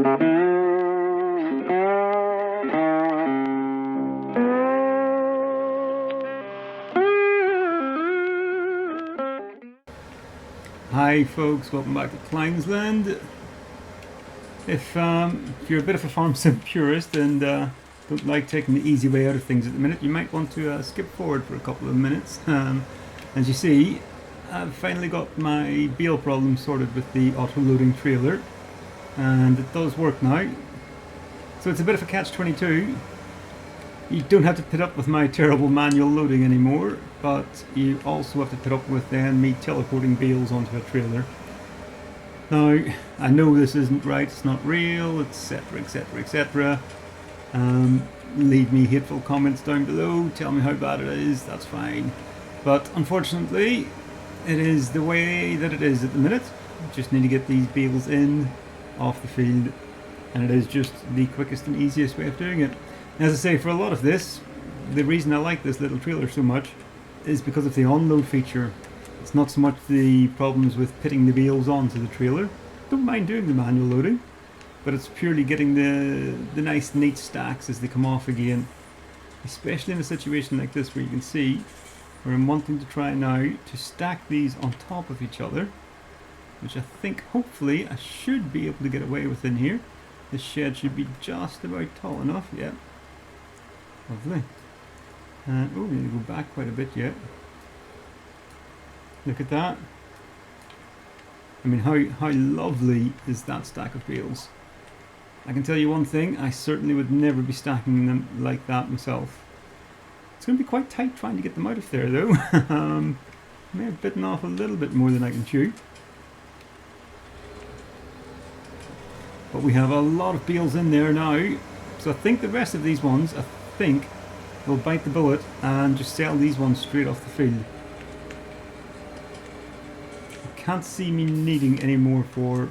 Hi folks, welcome back to Kleines land. If you're a bit of a farm sim purist and don't like taking the easy way out of things at the minute, you might want to skip forward for a couple of minutes. As you see, I've finally got my bale problem sorted with the auto-loading trailer, and it does work now. So it's a bit of a catch-22. You don't have to put up with my terrible manual loading anymore, but you also have to put up with then me teleporting bales onto a trailer. Now, I know this isn't right, it's not real, etc, etc, etc. Leave me hateful comments down below, tell me how bad it is, that's fine. But unfortunately, it is the way that it is at the minute. Just need to get these bales in, off the field, and it is just the quickest and easiest way of doing it. As I say, for a lot of this, the reason I like this little trailer so much is because of the onload feature. It's not so much the problems with pitting the bales onto the trailer. Don't mind doing the manual loading, but it's purely getting the nice neat stacks as they come off again. Especially in a situation like this where you can see where I'm wanting to try now to stack these on top of each other, which I think hopefully I should be able to get away with in here. This shed should be just about tall enough, yeah. Lovely. Oh, we need to go back quite a bit yet. Look at that. I mean, how lovely is that stack of bales? I can tell you one thing, I certainly would never be stacking them like that myself. It's going to be quite tight trying to get them out of there though. May have bitten off a little bit more than I can chew. But we have a lot of bales in there now, so I think the rest of these ones, I think we'll bite the bullet and just sell these ones straight off the field. I can't see me needing any more for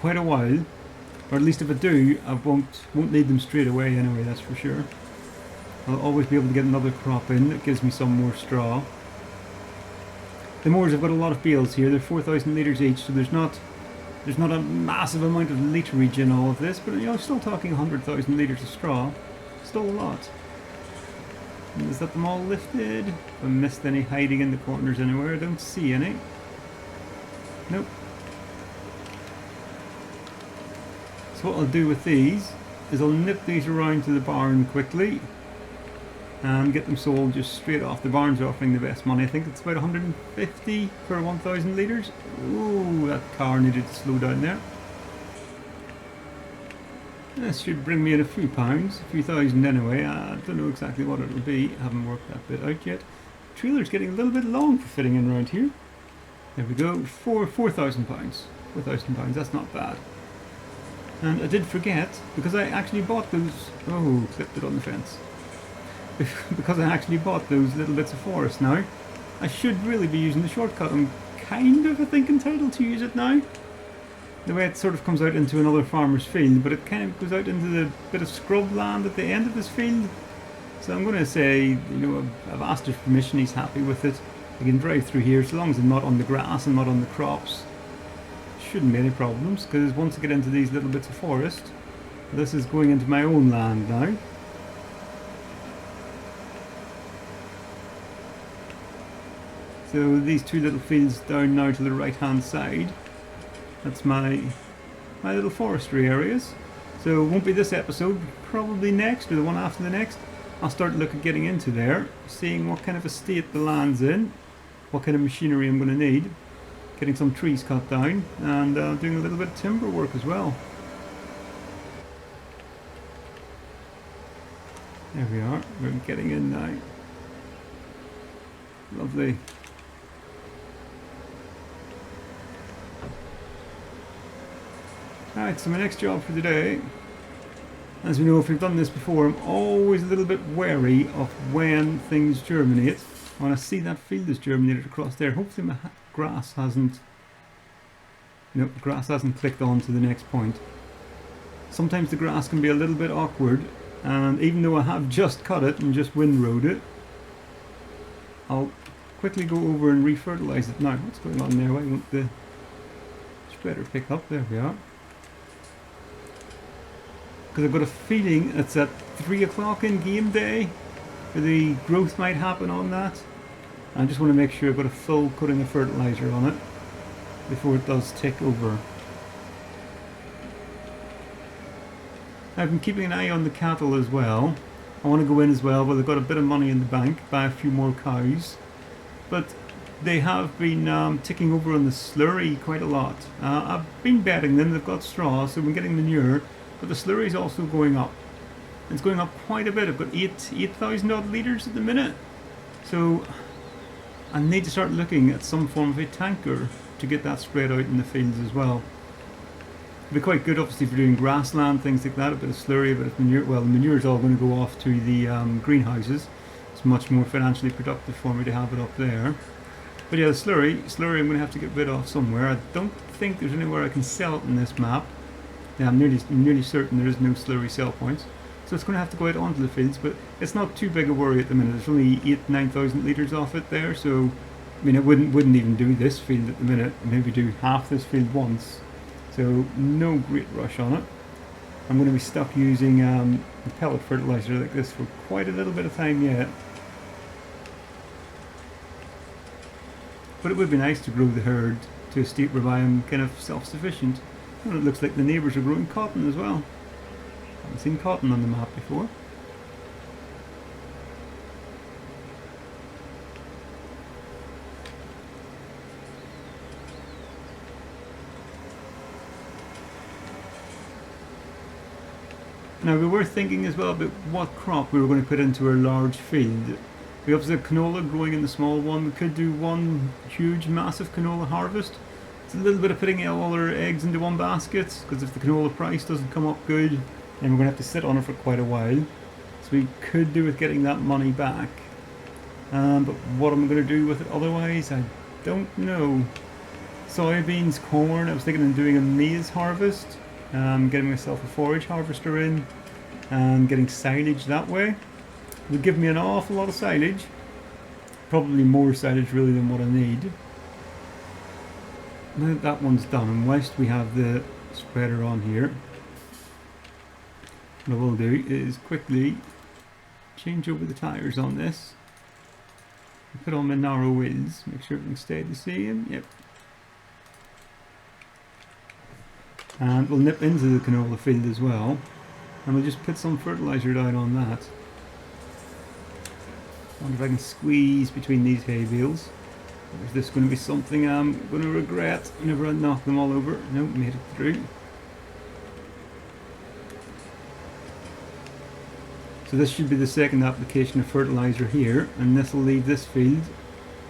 quite a while, or at least if I do, I won't need them straight away anyway, that's for sure. I'll always be able to get another crop in that gives me some more straw. The moors have got a lot of bales here, they're 4,000 litres each, so there's not a massive amount of literage in all of this, but you know, still talking 100,000 litres of straw. Still a lot. And is that them all lifted? Have I missed any hiding in the corners anywhere? I don't see any. Nope. So what I'll do with these is I'll nip these around to the barn quickly and get them sold just straight off. The barn's offering the best money. I think it's about 150 per 1,000 litres. Ooh, that car needed to slow down there. This should bring me in a few pounds, a few thousand anyway. I don't know exactly what it'll be. I haven't worked that bit out yet. The trailer's getting a little bit long for fitting in around here. There we go, £4,000. £4,000, that's not bad. And I did forget, because I actually bought those... Oh, clipped it on the fence. Because I actually bought those little bits of forest now, I should really be using the shortcut. I'm kind of, I think, entitled to use it now. The way it sort of comes out into another farmer's field, but it kind of goes out into the bit of scrub land at the end of this field. So I'm going to say, you know, I've asked his permission, he's happy with it. I can drive through here, so long as I'm not on the grass and not on the crops. Shouldn't be any problems, because once I get into these little bits of forest, this is going into my own land now. So these two little fields down now to the right hand side, that's my little forestry areas. So it won't be this episode, probably next or the one after the next. I'll start looking at getting into there, seeing what kind of a state the land's in, what kind of machinery I'm going to need, getting some trees cut down, and doing a little bit of timber work as well. There we are, we're getting in now. Lovely. Alright, so my next job for today, as we know if we've done this before, I'm always a little bit wary of when things germinate. When I see that field is germinated across there, hopefully my grass hasn't, grass hasn't clicked on to the next point. Sometimes the grass can be a little bit awkward, and even though I have just cut it and just windrowed it, I'll quickly go over and refertilise it now. What's going on there? Why won't the spreader pick up? There we are. because I've got a feeling it's at 3 o'clock in game day where the growth might happen on that. I just want to make sure I've got a full coating of fertilizer on it before it does take over. I've been keeping an eye on the cattle as well. I want to go in as well, but I've got a bit of money in the bank, buy a few more cows. But they have been ticking over on the slurry quite a lot. I've been betting them, they've got straw, so we're getting manure, but the slurry is also going up. It's going up quite a bit. I've got 8,000 odd litres at the minute. So I need to start looking at some form of a tanker to get that spread out in the fields as well. It'd be quite good obviously for doing grassland, things like that, a bit of slurry, a bit of manure. Well, the manure is all going to go off to the greenhouses. It's much more financially productive for me to have it up there. But yeah, the slurry I'm going to have to get rid of somewhere. I don't think there's anywhere I can sell it in this map. Yeah, I'm nearly certain there is no slurry sell points. So it's going to have to go out onto the fields, but it's not too big a worry at the minute. There's only 8,000-9,000 litres off it there, so I mean I wouldn't even do this field at the minute. Maybe do half this field once. So no great rush on it. I'm going to be stuck using pellet fertilizer like this for quite a little bit of time yet. But it would be nice to grow the herd to a state whereby I'm kind of self-sufficient. And it looks like the neighbours are growing cotton as well. Haven't seen cotton on the map before. Now we were thinking as well about what crop we were going to put into our large field. We obviously have canola growing in the small one. We could do one huge massive canola harvest. It's a little bit of putting all our eggs into one basket, because if the canola price doesn't come up good, then we're going to have to sit on it for quite a while. So we could do with getting that money back. But what am I going to do with it otherwise? I don't know. Soybeans, corn, I was thinking of doing a maize harvest. Getting myself a forage harvester in and getting silage that way. It would give me an awful lot of silage. Probably more silage really than what I need. Now that that one's done, and whilst we have the spreader on here, what I will do is quickly change over the tyres on this. Put on my narrow wheels, make sure everything stayed the same. Yep. And we'll nip into the canola field as well, and we'll just put some fertiliser down on that. I wonder if I can squeeze between these hay bales. Or is this going to be something I'm going to regret whenever I knock them all over? Nope, made it through. So this should be the second application of fertiliser here, and this will leave this field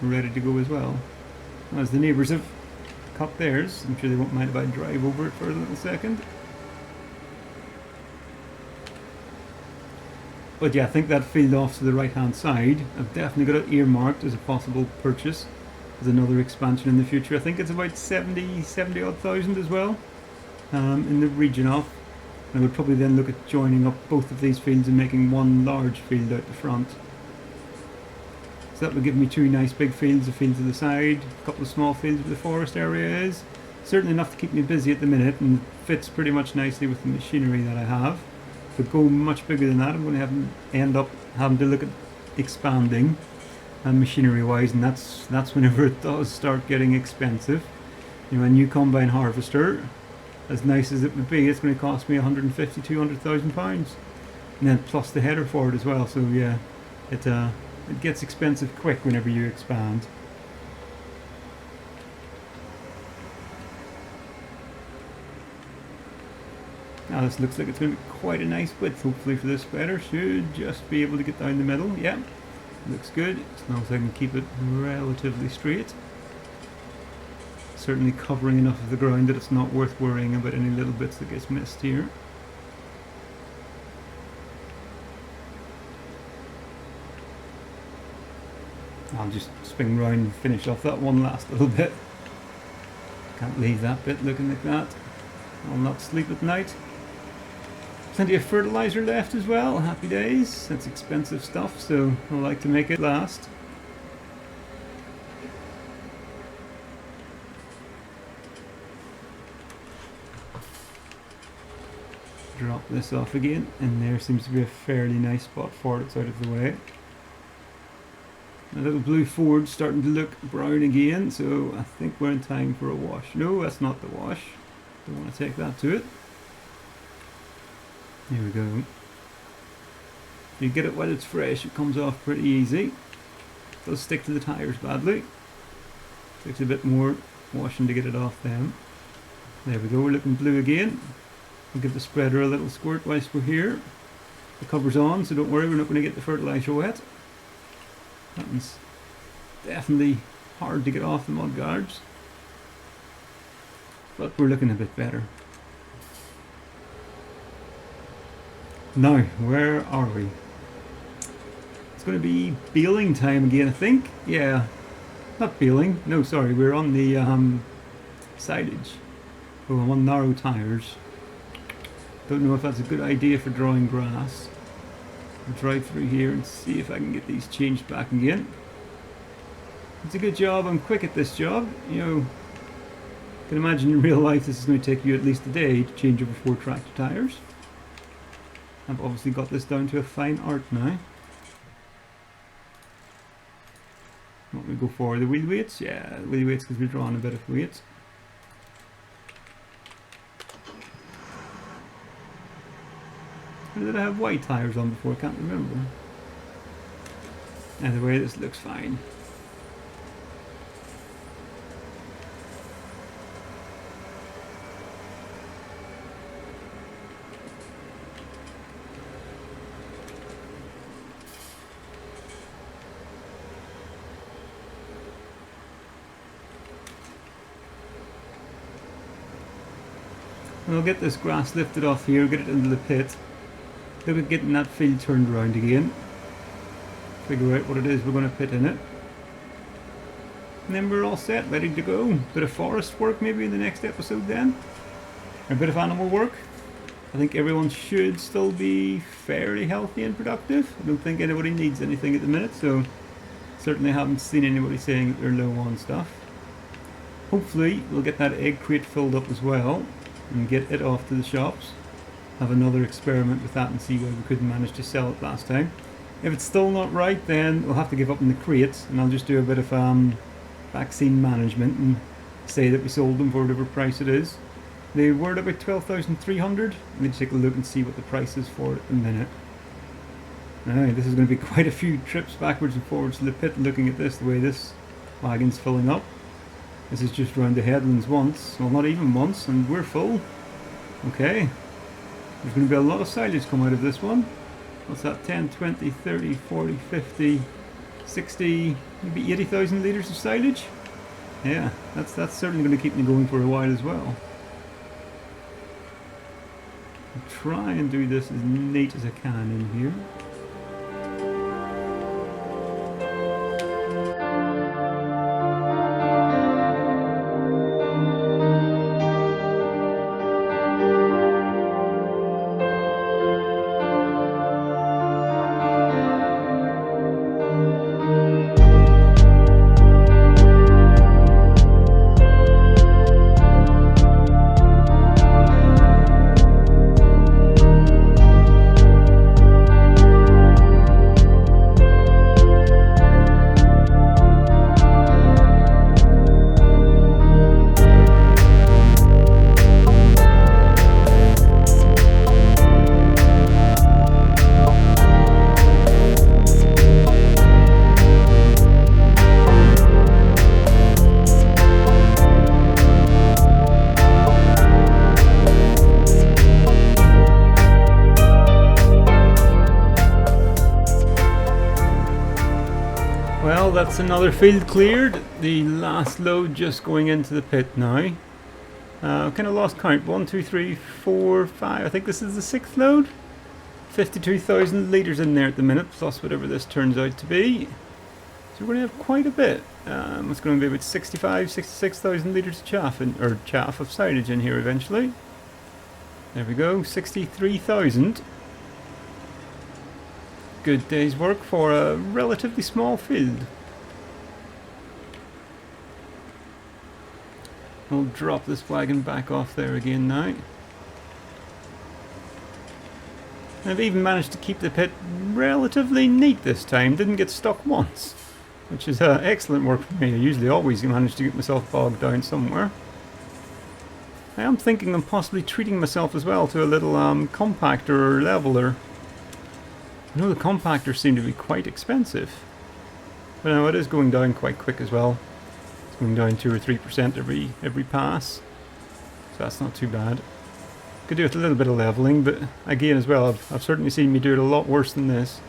ready to go as well. As the neighbours have cut theirs, I'm sure they won't mind if I drive over it for a little second. But yeah, I think that field off to the right hand side, I've definitely got it earmarked as a possible purchase, as another expansion in the future. I think it's about 70 odd thousand as well, in the region of. And I would probably then look at joining up both of these fields and making one large field out the front. So that would give me two nice big fields, a field to the side, a couple of small fields where the forest area is. Certainly enough to keep me busy at the minute, and fits pretty much nicely with the machinery that I have. If I go much bigger than that, I'm going to end up having to look at expanding machinery wise, and that's whenever it does start getting expensive. You know, a new combine harvester, as nice as it would be, it's going to cost me 150,000–200,000 pounds, and then plus the header for it as well. So yeah, it gets expensive quick whenever you expand. Now this looks like it's going to be quite a nice width, hopefully, for this spreader. Should just be able to get down the middle. Yeah, looks good, as long as I can keep it relatively straight. Certainly covering enough of the ground that it's not worth worrying about any little bits that gets missed here. I'll just swing round and finish off that one last little bit. Can't leave that bit looking like that. I'll not sleep at night. Plenty of fertiliser left as well, happy days. That's expensive stuff, so I like to make it last. Drop this off again, and there seems to be a fairly nice spot for it. It's out of the way. The little blue Ford's starting to look brown again, so I think we're in time for a wash. No, that's not the wash. Don't want to take that to it. Here we go. If you get it while it's fresh, it comes off pretty easy. It does stick to the tyres badly. Takes a bit more washing to get it off them. There we go, we're looking blue again. We'll give the spreader a little squirt whilst we're here. The cover's on, so don't worry, we're not going to get the fertiliser wet. That one's definitely hard to get off the mud guards, but we're looking a bit better. Now, where are we? It's going to be baling time again, I think. Yeah, not baling. No, sorry, we're on the silage. Oh, I'm on narrow tyres. Don't know if that's a good idea for drawing grass. I'll drive through here and see if I can get these changed back again. It's a good job. I'm quick at this job. You know, you can imagine in real life this is going to take you at least a day to change over 4 tractor tyres. I've obviously got this down to a fine art now. What we go for? The wheel weights? Yeah, the wheel weights because we're drawing a bit of weight. Or did I have white tyres on before? I can't remember. Either way, this looks fine. I'll get this grass lifted off here, get it into the pit. Look at getting that field turned around again. Figure out what it is we're going to put in it. And then we're all set, ready to go. Bit of forest work maybe in the next episode then. A bit of animal work. I think everyone should still be fairly healthy and productive. I don't think anybody needs anything at the minute, so certainly haven't seen anybody saying that they're low on stuff. Hopefully we'll get that egg crate filled up as well and get it off to the shops. Have another experiment with that and see why we couldn't manage to sell it last time. If it's still not right, then we'll have to give up on the crates and I'll just do a bit of vaccine management and say that we sold them for whatever price it is. They were at about 12,300. Let me take a look and see what the price is for it at the minute. Alright, this is going to be quite a few trips backwards and forwards to the pit looking at this, the way this wagon's filling up. This is just round the headlands once, well not even once, and we're full. Okay. There's going to be a lot of silage come out of this one. What's that? 10, 20, 30, 40, 50, 60, maybe 80,000 litres of silage? Yeah, that's certainly going to keep me going for a while as well. I'll try and do this as neat as I can in here. That's another field cleared. The last load just going into the pit now. Kind of lost count. 1, 2, 3, 4, 5. I think this is the 6th load. 52,000 litres in there at the minute, plus whatever this turns out to be. So we're going to have quite a bit. It's going to be about 65, 66,000 litres of chaff of silage in here eventually. There we go, 63,000. Good day's work for a relatively small field. I'll drop this wagon back off there again now. I've even managed to keep the pit relatively neat this time, didn't get stuck once, which is excellent work for me. I usually always manage to get myself bogged down somewhere. I am thinking of possibly treating myself as well to a little compactor or leveler. I know the compactors seem to be quite expensive, but now it is going down quite quick as well. It's going down 2 or 3% every pass, so that's not too bad. Could do with a little bit of leveling, but again as well, I've certainly seen me do it a lot worse than this.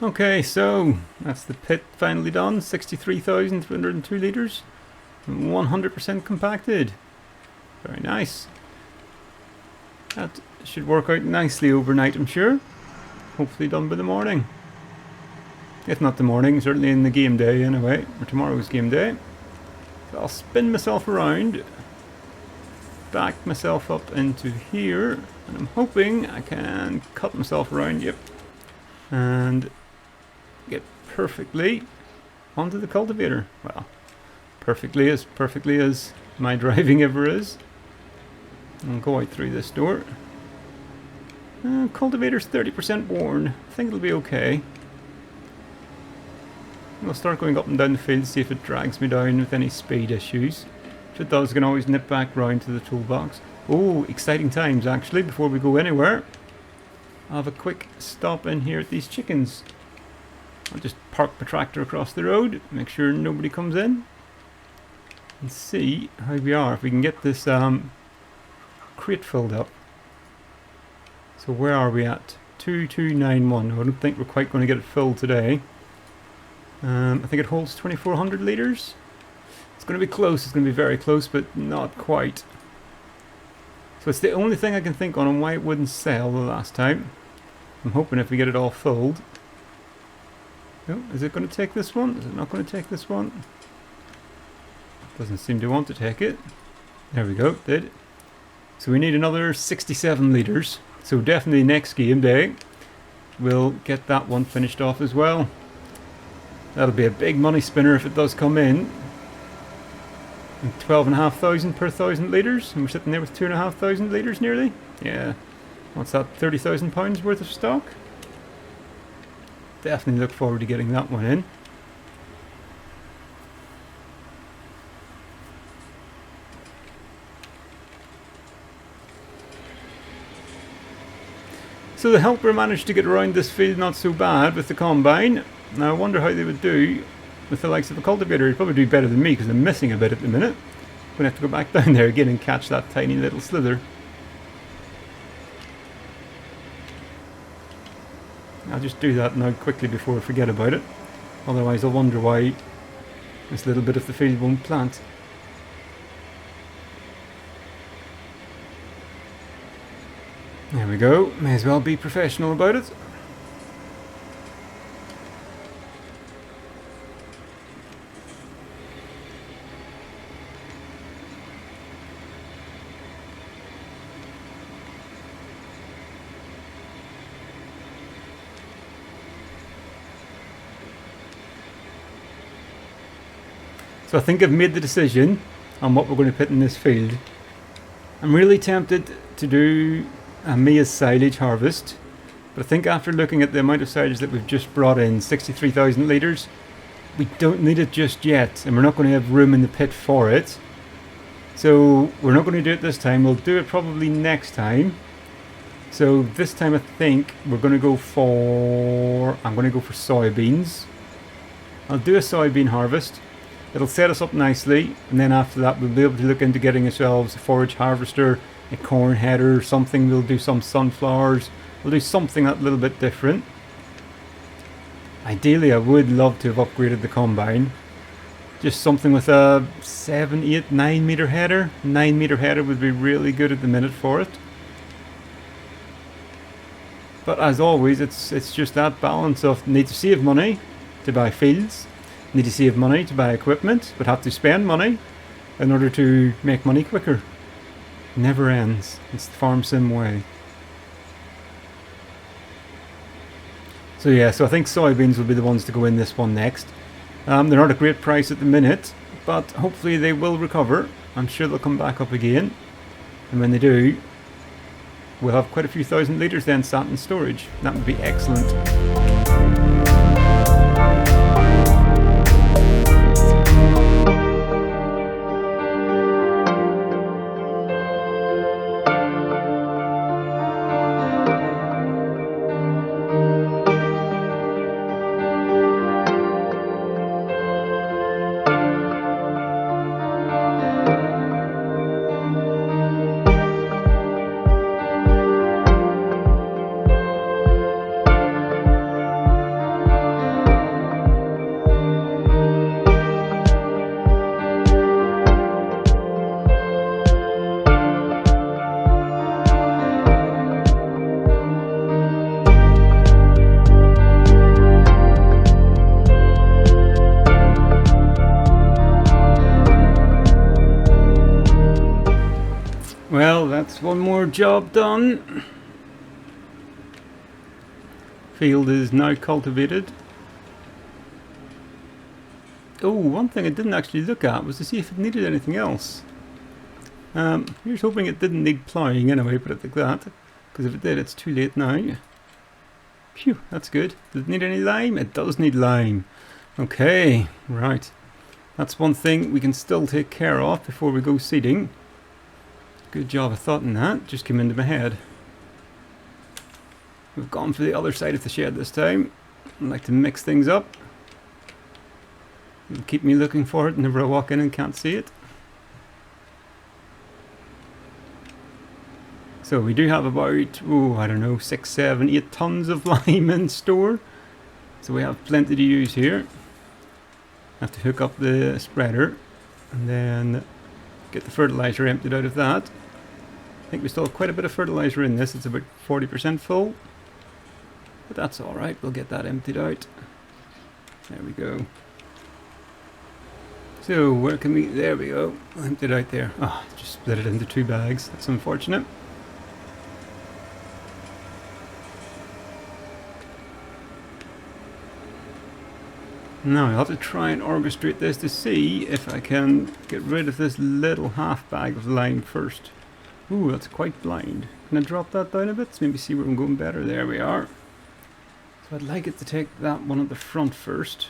Okay, so that's the pit finally done. 63,302 litres, 100% compacted. Very nice. That should work out nicely overnight, I'm sure. Hopefully done by the morning. If not the morning, certainly in the game day anyway, or tomorrow's game day. So I'll spin myself around, back myself up into here, and I'm hoping I can cut myself around, yep, and get perfectly onto the cultivator. Well, perfectly as my driving ever is. I'll go out through this door. Cultivator's 30% worn. I think it'll be okay. I'll start going up and down the field, see if it drags me down with any speed issues. If it does, I can always nip back round to the toolbox. Oh, exciting times actually, before we go anywhere. I'll have a quick stop in here at these chickens. I'll just park the tractor across the road, make sure nobody comes in, and see how we are, if we can get this crate filled up. So where are we at? 2291. I don't think we're quite going to get it filled today. I think it holds 2,400 litres. It's going to be close, it's going to be very close, but not quite. So it's the only thing I can think on why it wouldn't sell the last time. I'm hoping if we get it all filled. Oh, is it going to take this one? Is it not going to take this one? Doesn't seem to want to take it. There we go, it did. So we need another 67 litres. So definitely next game day we'll get that one finished off as well. That'll be a big money spinner if it does come in. And 12,500 per 1,000 litres, and we're sitting there with 2,500 litres nearly. Yeah, what's that, £30,000 worth of stock? Definitely look forward to getting that one in. So the helper managed to get around this field not so bad with the combine. Now I wonder how they would do with the likes of a cultivator. He'd probably do better than me because I'm missing a bit at the minute. I'm going to have to go back down there again and catch that tiny little slither. I'll just do that now quickly before I forget about it. Otherwise I'll wonder why this little bit of the field won't plant. There we go. May as well be professional about it. So I think I've made the decision on what we're going to put in this field. I'm really tempted to do a maize silage harvest, but I think after looking at the amount of silage that we've just brought in, 63,000 litres, we don't need it just yet, and we're not going to have room in the pit for it. So we're not going to do it this time, we'll do it probably next time. So this time I think we're going to go for, I'm going to go for soybeans. I'll do a soybean harvest. It'll set us up nicely, and then after that we'll be able to look into getting ourselves a forage harvester, a corn header or something. We'll do some sunflowers, we'll do something a little bit different. Ideally I would love to have upgraded the combine. Just something with a 7, 8, 9 metre header. 9 metre header would be really good at the minute for it. But as always, it's just that balance of need to save money to buy fields, need to save money to buy equipment, but have to spend money in order to make money quicker. Never ends. It's the farm sim way. So yeah, so I think soybeans will be the ones to go in this one next. They're not a great price at the minute, but hopefully they will recover. I'm sure they'll come back up again, and when they do, we'll have quite a few thousand litres then sat in storage. That would be excellent. Well, that's one more job done. Field is now cultivated. Oh, one thing I didn't actually look at was to see if it needed anything else. Here's hoping it didn't need ploughing anyway, put it like that. Because if it did, it's too late now. Phew, that's good. Does it need any lime? It does need lime. Okay, right. That's one thing we can still take care of before we go seeding. Good job of thought in that, just came into my head. We've gone for the other side of the shed this time. I like to mix things up. It'll keep me looking for it whenever I walk in and can't see it. So we do have about, oh, I don't know, 6, 7, 8 tons of lime in store. So we have plenty to use here. I have to hook up the spreader and then get the fertilizer emptied out of that. I think we still have quite a bit of fertilizer in this. It's about 40% full. But that's alright, we'll get that emptied out. There we go. So where can we, there we go, emptied out there. Oh, just split it into 2 bags, that's unfortunate. Now I'll have to try and orchestrate this to see if I can get rid of this little half bag of lime first. Ooh, that's quite blind. Can I drop that down a bit? So maybe see where I'm going better. There we are. So I'd like it to take that one at the front first.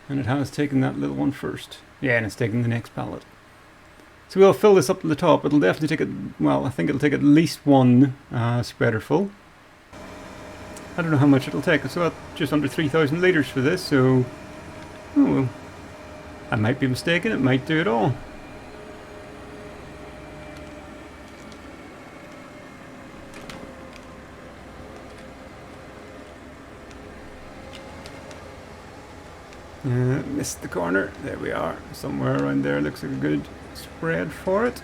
And it has taken that little one first. Yeah, and it's taking the next pallet. So we'll fill this up to the top. It'll definitely take it, well, I think it'll take at least one spreader full. I don't know how much it'll take. It's about just under 3,000 litres for this, so oh, well, I might be mistaken. It might do it all. Missed the corner. There we are. Somewhere around there looks like a good spread for it.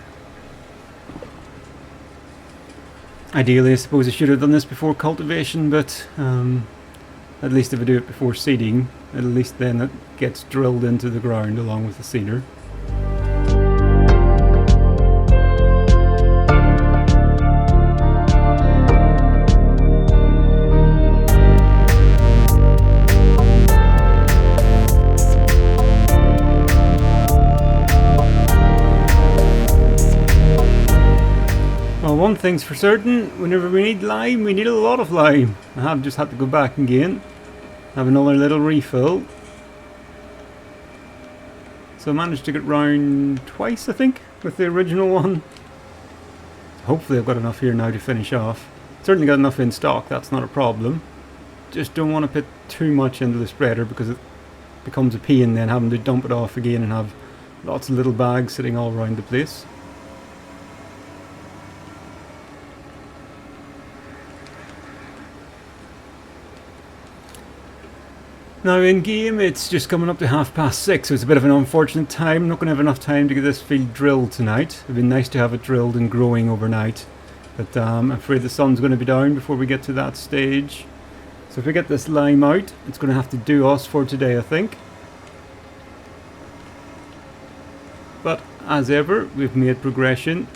Ideally, I suppose I should have done this before cultivation, but at least if I do it before seeding, at least then it gets drilled into the ground along with the seeder. One thing's for certain, whenever we need lime, we need a lot of lime. I have just had to go back again, have another little refill. So I managed to get round twice, I think, with the original one. Hopefully I've got enough here now to finish off. Certainly got enough in stock, that's not a problem. Just don't want to put too much into the spreader because it becomes a pain then having to dump it off again and have lots of little bags sitting all around the place. Now in game it's just coming up to 6:30, so it's a bit of an unfortunate time. I'm not going to have enough time to get this field drilled tonight. It'd be nice to have it drilled and growing overnight, but I'm afraid the sun's going to be down before we get to that stage. So if we get this lime out, it's going to have to do us for today, I think. But as ever, we've made progression.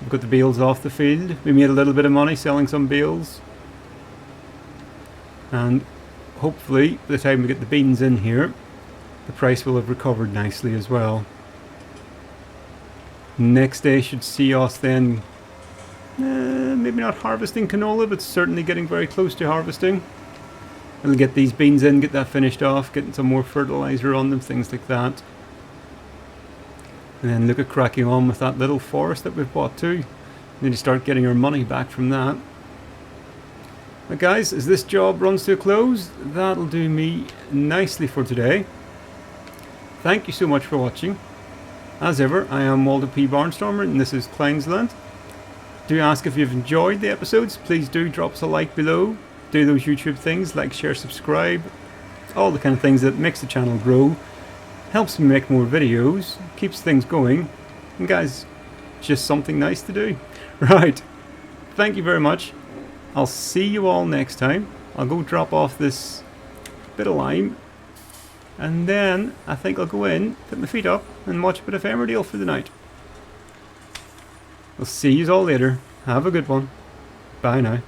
We've got the bales off the field. We made a little bit of money selling some bales. And hopefully, by the time we get the beans in here, the price will have recovered nicely as well. Next day should see us then, maybe not harvesting canola, but certainly getting very close to harvesting. We'll get these beans in, get that finished off, getting some more fertilizer on them, things like that. And then look at cracking on with that little forest that we've bought too. Need to start getting our money back from that. But guys, as this job runs to a close, that'll do me nicely for today. Thank you so much for watching. As ever, I am Walter P. Barnstormer and this is Kleines. Do ask if you've enjoyed the episodes. Please do drop us a like below. Do those YouTube things, like, share, subscribe. All the kind of things that makes the channel grow. Helps me make more videos. Keeps things going. And guys, just something nice to do. Right. Thank you very much. I'll see you all next time. I'll go drop off this bit of lime. And then I think I'll go in, put my feet up, and watch a bit of Emmerdale for the night. I'll see you all later. Have a good one. Bye now.